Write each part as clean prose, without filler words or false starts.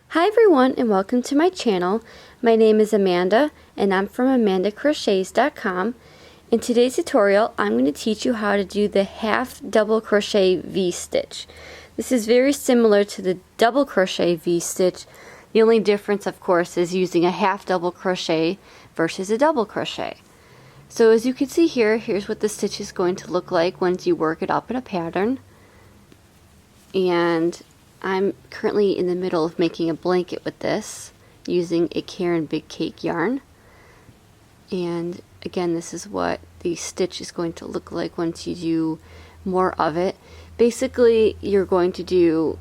Hi everyone and welcome to my channel. My name is Amanda and I'm from amandacrochets.com. In today's tutorial I'm going to teach you how to do the half double crochet V-stitch. This is very similar to the double crochet V-stitch. The only difference of course is using a half double crochet versus a double crochet. So as you can see here, here's what the stitch is going to look like once you work it up in a pattern. And I'm currently in the middle of making a blanket with this using a Caron Big Cake yarn. And again, this is what the stitch is going to look like once you do more of it. Basically, you're going to do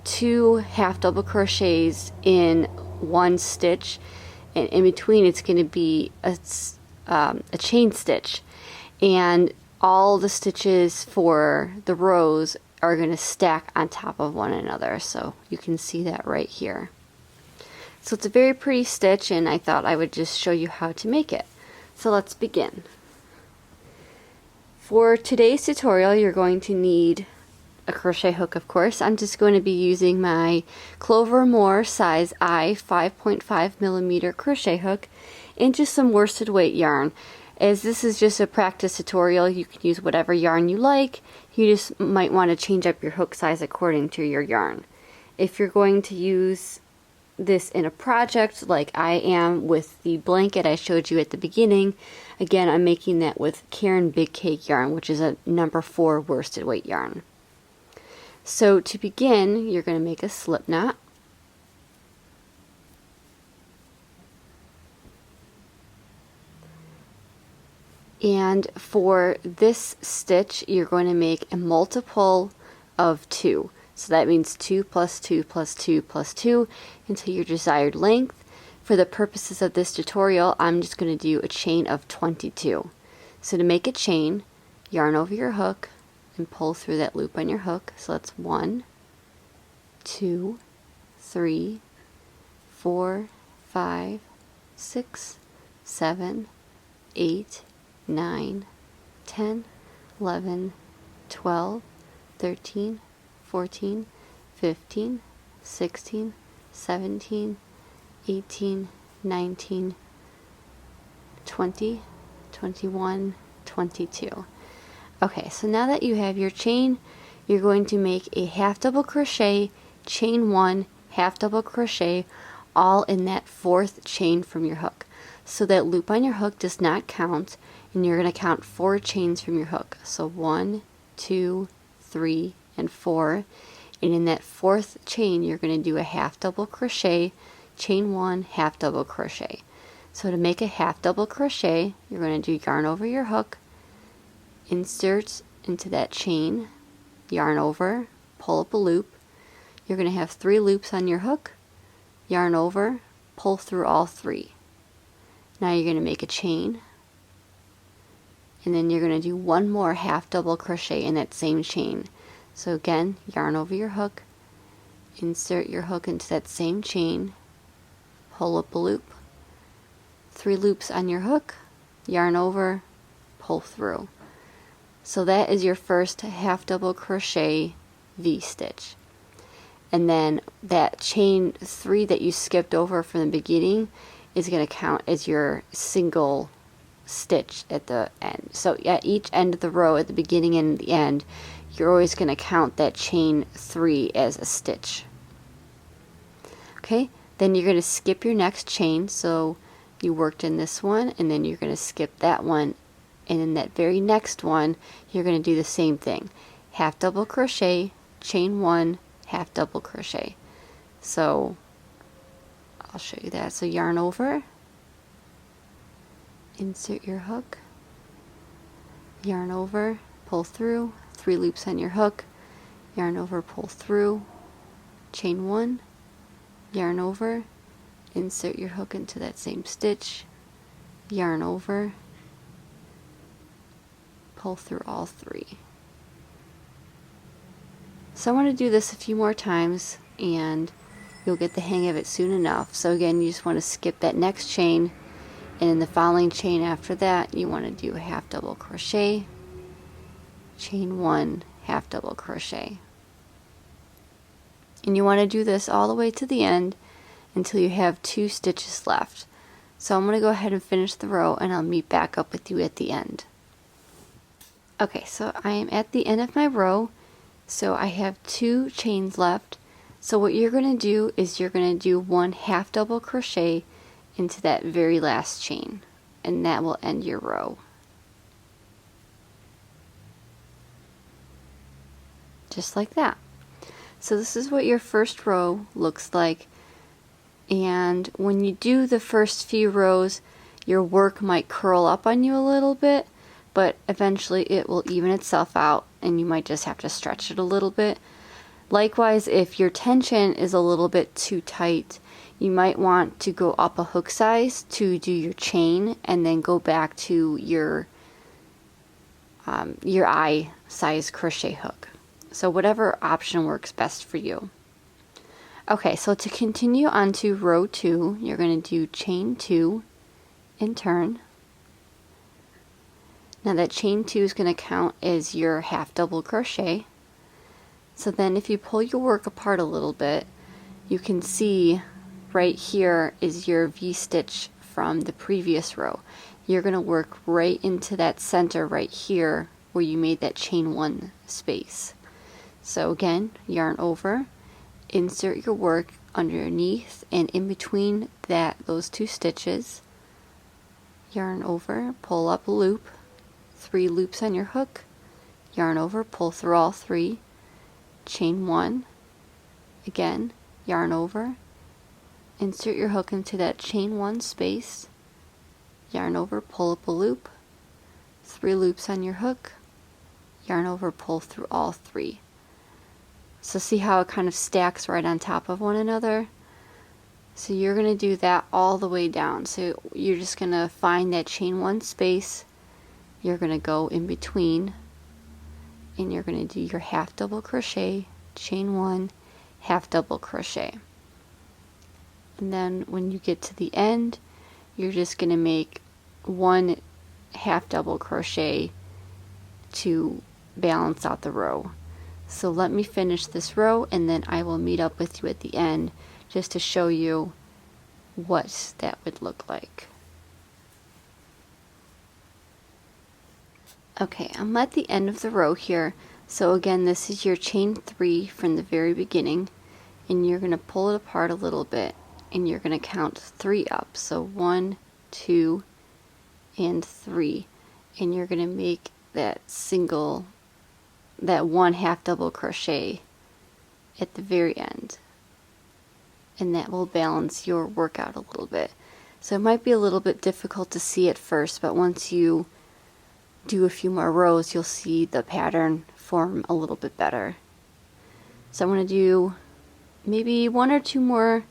2 half double crochets in one stitch, and in between it's going to be a chain stitch, and all the stitches for the rows are going to stack on top of one another, so you can see that right here. So it's a very pretty stitch and I thought I would just show you how to make it. So let's begin. For today's tutorial you're going to need a crochet hook, of course. I'm just going to be using my Clover Moore size I 5.5mm crochet hook and just some worsted weight yarn. As this is just a practice tutorial, you can use whatever yarn you like. You just might want to change up your hook size according to your yarn. If you're going to use this in a project like I am with the blanket I showed you at the beginning, again I'm making that with Caron Big Cake yarn, which is a number 4 worsted weight yarn. So to begin, you're going to make a slip knot. And for this stitch, you're going to make a multiple of 2. So that means 2 plus 2 plus 2 plus 2 until your desired length. For the purposes of this tutorial, I'm just going to do a chain of 22. So to make a chain, yarn over your hook and pull through that loop on your hook. So that's 1, 2, 3, 4, 5, 6, 7, 8, 9, 10, 11, 12, 13, 14, 15, 16, 17, 18, 19, 20, 21, 22. Okay, so now that you have your chain, you're going to make a half double crochet, chain 1, half double crochet, all in that 4th chain from your hook. So that loop on your hook does not count, and you're going to count 4 chains from your hook. So 1, 2, 3, and 4. And in that 4th chain, you're going to do a half double crochet, chain 1, half double crochet. So to make a half double crochet, you're going to do yarn over your hook, insert into that chain, yarn over, pull up a loop. You're going to have 3 loops on your hook, yarn over, pull through all 3. Now you're going to make a chain, and then you're going to do 1 more half double crochet in that same chain. So again, yarn over your hook, insert your hook into that same chain, pull up a loop, 3 loops on your hook, yarn over, pull through. So that is your first half double crochet V-stitch. And then that chain 3 that you skipped over from the beginning is going to count as your single stitch at the end. So at each end of the row, at the beginning and the end, you're always going to count that chain 3 as a stitch. Okay, then you're going to skip your next chain. So you worked in this one, and then you're going to skip that one, and in that very next one you're going to do the same thing. Half double crochet, chain 1, half double crochet. So I'll show you that. So yarn over, insert your hook, yarn over, pull through, 3 loops on your hook, yarn over, pull through, chain 1, yarn over, insert your hook into that same stitch, yarn over, pull through all 3. So I want to do this a few more times and you'll get the hang of it soon enough. So again, you just want to skip that next chain, and in the following chain after that you want to do a half double crochet, chain 1, half double crochet. And you want to do this all the way to the end until you have 2 stitches left. So I'm going to go ahead and finish the row, and I'll meet back up with you at the end. Okay, so I am at the end of my row, so I have 2 chains left. So what you're going to do is you're going to do 1 half double crochet into that very last chain, and that will end your row. Just like that. So this is what your first row looks like, and when you do the first few rows, your work might curl up on you a little bit, but eventually it will even itself out, and you might just have to stretch it a little bit. Likewise, if your tension is a little bit too tight, you might want to go up a hook size to do your chain, and then go back to your eye size crochet hook. So whatever option works best for you. Okay, so to continue on to row 2, you're going to do chain 2 and turn. Now that chain 2 is going to count as your half double crochet. So then if you pull your work apart a little bit, you can see right here is your V-stitch from the previous row. You're going to work right into that center right here where you made that chain 1 space. So again, yarn over, insert your work underneath and in between those 2 stitches, yarn over, pull up a loop, 3 loops on your hook, yarn over, pull through all 3, chain 1, again, yarn over, insert your hook into that chain 1 space, yarn over, pull up a loop, 3 loops on your hook, yarn over, pull through all 3. So see how it kind of stacks right on top of one another? So you're going to do that all the way down. So you're just going to find that chain 1 space, you're going to go in between, and you're going to do your half double crochet, chain 1, half double crochet. And then when you get to the end, you're just going to make 1 half double crochet to balance out the row. So let me finish this row, and then I will meet up with you at the end just to show you what that would look like. Okay, I'm at the end of the row here. So again, this is your chain 3 from the very beginning, and you're going to pull it apart a little bit, and you're going to count 3 up. So 1, 2, and 3, and you're going to make that 1 half double crochet at the very end, and that will balance your work out a little bit. So it might be a little bit difficult to see at first, but once you do a few more rows, you'll see the pattern form a little bit better. So I'm going to do maybe 1 or 2 more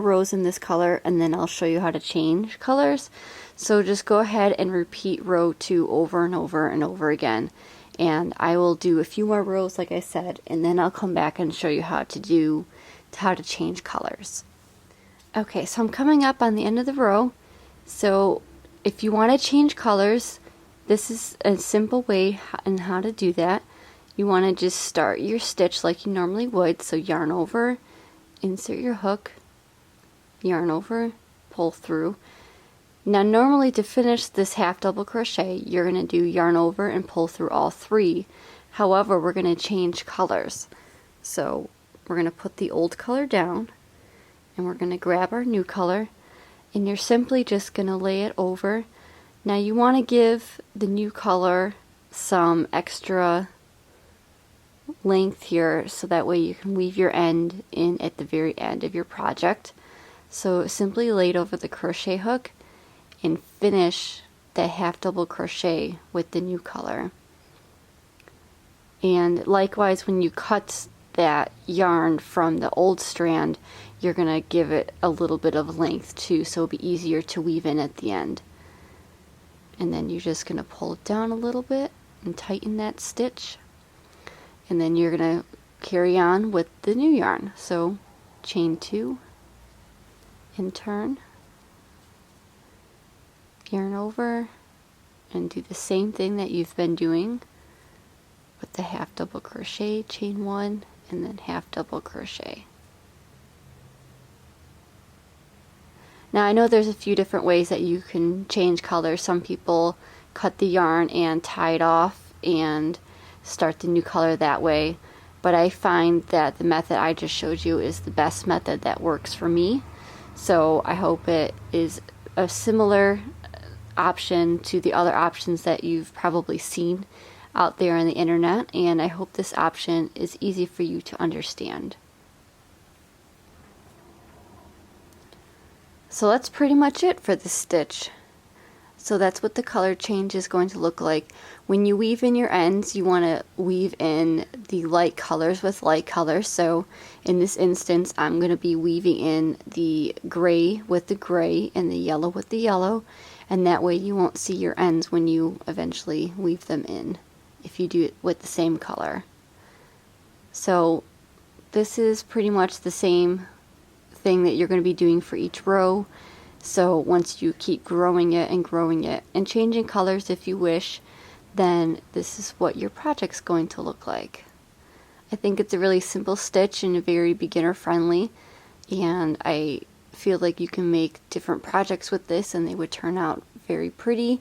rows in this color, and then I'll show you how to change colors. So just go ahead and repeat row 2 over and over and over again, and I will do a few more rows like I said, and then I'll come back and show you how to change colors. Okay, so I'm coming up on the end of the row. So if you want to change colors, this is a simple way in how to do that. You want to just start your stitch like you normally would. So yarn over, insert your hook, yarn over, pull through. Now normally to finish this half double crochet, you're going to do yarn over and pull through all 3. However, we're going to change colors. So we're going to put the old color down, and we're going to grab our new color, and you're simply just going to lay it over. Now you want to give the new color some extra length here, so that way you can weave your end in at the very end of your project. So simply lay it over the crochet hook and finish that half double crochet with the new color. And likewise, when you cut that yarn from the old strand, you're going to give it a little bit of length too, so it'll be easier to weave in at the end. And then you're just going to pull it down a little bit and tighten that stitch, and then you're going to carry on with the new yarn. So chain 2 and turn, yarn over, and do the same thing that you've been doing with the half double crochet, chain 1, and then half double crochet. Now I know there's a few different ways that you can change colors. Some people cut the yarn and tie it off and start the new color that way, but I find that the method I just showed you is the best method that works for me. So I hope it is a similar option to the other options that you've probably seen out there on the internet, and I hope this option is easy for you to understand. So that's pretty much it for this stitch. So that's what the color change is going to look like. When you weave in your ends, you want to weave in the light colors with light colors. So in this instance, I'm going to be weaving in the gray with the gray and the yellow with the yellow, and that way you won't see your ends when you eventually weave them in, if you do it with the same color. So this is pretty much the same thing that you're going to be doing for each row. So once you keep growing it and changing colors if you wish, then this is what your project's going to look like. I think it's a really simple stitch and very beginner friendly, and I feel like you can make different projects with this and they would turn out very pretty.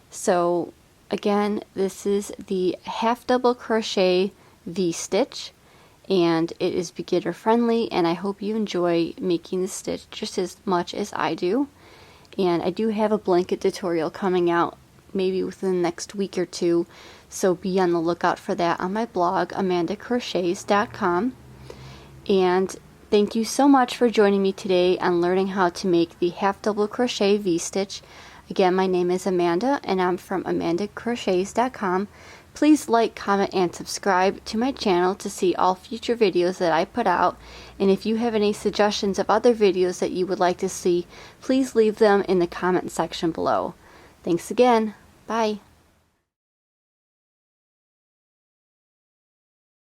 So again, this is the half double crochet V-stitch, and it is beginner friendly, and I hope you enjoy making this stitch just as much as I do. And I do have a blanket tutorial coming out maybe within the next week or two, so be on the lookout for that on my blog, amandacrochets.com. And thank you so much for joining me today on learning how to make the half double crochet V-stitch. Again, my name is Amanda, and I'm from amandacrochets.com. Please like, comment, and subscribe to my channel to see all future videos that I put out. And if you have any suggestions of other videos that you would like to see, please leave them in the comment section below. Thanks again. Bye.